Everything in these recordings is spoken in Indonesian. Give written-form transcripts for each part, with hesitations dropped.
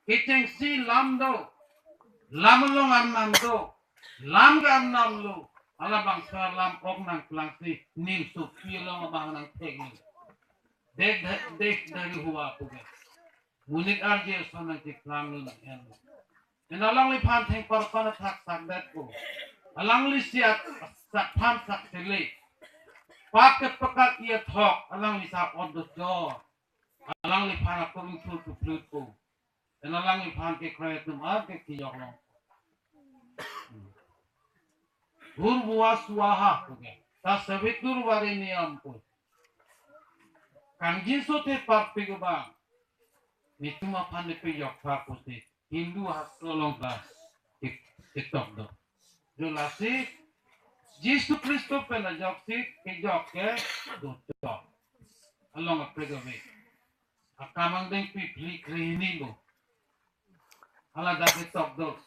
Kitchen si lam do. Lam long am do. Lam gam nam lo. Ala bangsa lam ok nang plangsi nim su pilong abang nang teknik. Dek dari huwa puga. Munit arje so nang tiklang lo yan. En alang li pan theng parpana thak sak dat ko. Alang li siat sak pan sak sele. Paket pekat ia thok alang li sa odot jo. Alang li pan ako intul tu plut ko. En alang li pan ke krayat num ke kiyok long. Gur buah suaha puga. Ta sabitur wari niyam ko. Kang jinso te pak pigabang. Ni cuma pan de piyok pak ko te. Hindu hasolong bas. TikTok do. Julasi Yesus Kristus pela joksi ke jokke do to. Along a pregave. Akamang ding pipli krihini do. Ala da TikTok do.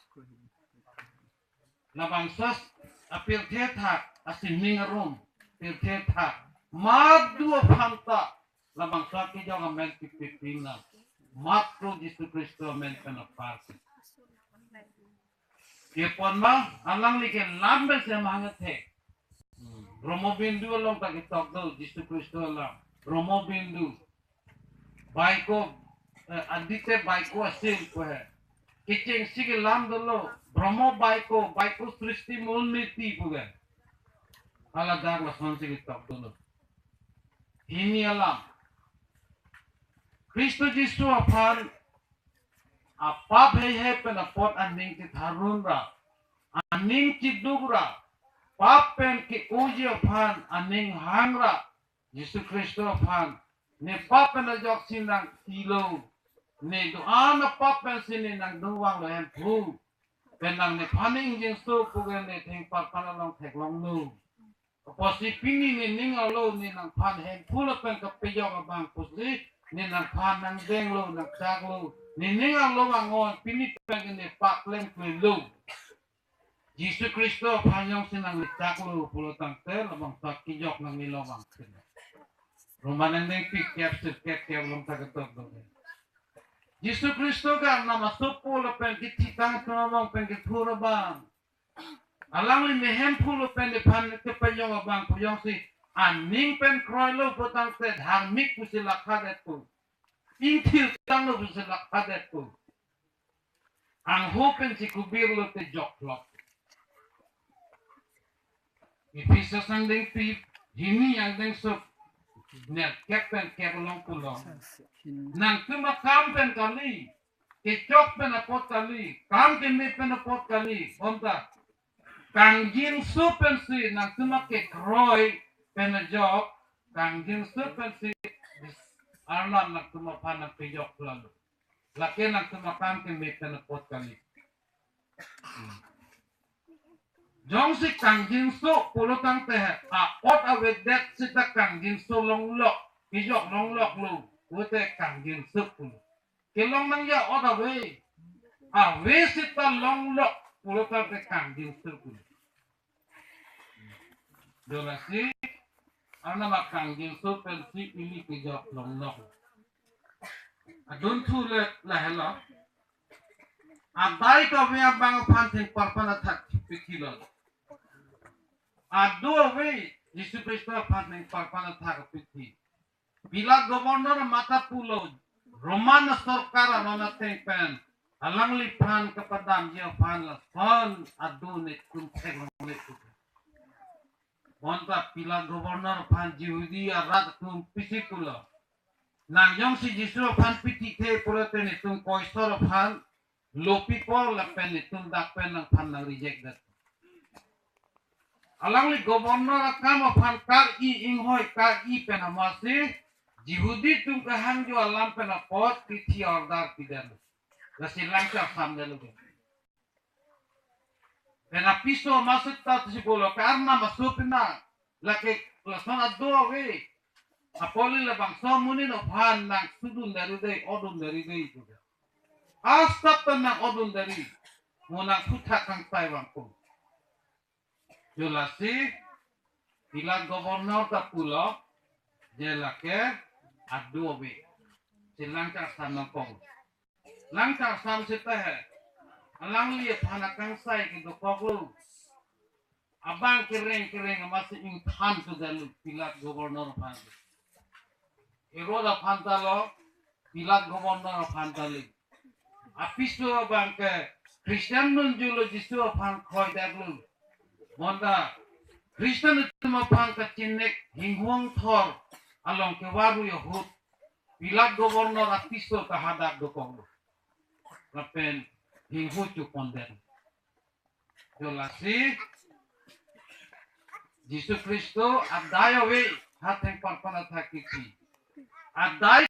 Labang sos apir thethak asin mingarum pir thethak madu phanta labang sos ke jong men pipina. Matro Yesus Kristus men pena parti. Kepon ma alang liken lambe se mangat he. Romo bindu along tak TikTok do Yesus Kristus alang. Romo bindu. Baiko adite baiko asil ko hai. Kitchen sige lam dolo. Romo baiko srishti mulniti ko hai. Ala dag la son sige TikTok dolo. Ini alam. Kristo Yesus apar apa bhai pen apot aning ti tharun ra aning ti dugra pap pen ki uji aphan aning hangra Yesus Kristo aphan ne pap pen ajok sinang kilo ne do ana pap pen sini nang duwang lo hem phu pen nang ne phaning jing so pugen ne theng pap pan long thek long nu posi pini ne ning alo ne nang phan hem phu lo pen ka pejok abang posi ne nang phan nang deng lo nang chak lo Nining ang lomang ngon pinit pang ni pakleng kwelo. Yesus Kristo panyong sinang litak lo pulo tangte lamang tak kijok nang nilomang sin. Romanen ding pikyap sirket kyap long tagatok do. Yesus Kristo ka nama supo lo pen kititang tumamong pen kitpuro bang. Alang li mehem pulo pen di pan ke panyong abang puyong si aning pen kroy lo putang te dharmik pusila kadet ko. Intil tang lo bisa kadet ko. Ang hopen si kubir lo te joklok. Ipisa sang ding pip, hini ang ding sup, net kepen kebolong pulong. Nang tumakam pen kali, kecok pen apot kali, kam kemi pen apot kali, onta. Kang jin supen si, nang tumak ke kroy pen jok, kang jin supen si, arlam nang tumapan ng pijok lalu. Laki nang tumakam kemi pen apot kali. Jong si kang jinso pulo tang teh ot awedet si ta kang jinso long lok kijok long lok lu wote kang jinso pulo kilong nang ya ot awe si ta long lok pulo tang teh kang jinso pulo dolasi ana mak kang jinso pensi ini kijok long lok adun tulet lah hello abai ka we abang panting parpana thak pikilo Ado we Yesus Kristus panting parpana thak pikhi bila gobernador mata pulo Roman sarkar nona tengpen alang lipan kepadam dia pan la son adu ne kum thek le bonta bila gobernador pan Yahudi arat kum pisi pulo nang yong si Yesus pan piti the pulo tene tum koisor pan lopi por la pen tum dak pen nang pan nang reject that alang li gobernador kam pan kar I inghoi kar I pen amasi Yahudi tum kahang jo alam pen apot piti ordar pidan la silangka samdelu pen apiso masuk ta si pulo karna masupina la ke la sana do we apoli la bangsa muni no pan nang sudun dari dei odun dari dei juga Astap tenang odun dari munang putak kang Taiwan pun. Julasi bila gubernur ta pulau jelake adu obi silang ka sanokong. langkah samsita hai alang liye phana kangsai ki do koklu abang kering masih ing than tu dalu Pilat gubernur phan eroda phantalo Pilat gubernur phantali apisu abang ke Christian nun julo jisu phan khoi daglu monda Kristen itu mapang ka chinek hinghuang thor along ke waru yahut Pilat gubernur apisu ka hadak do koklu rapen hinghu chu konden jolasi Yesus Kristo adaya we hateng parpana thakiki adai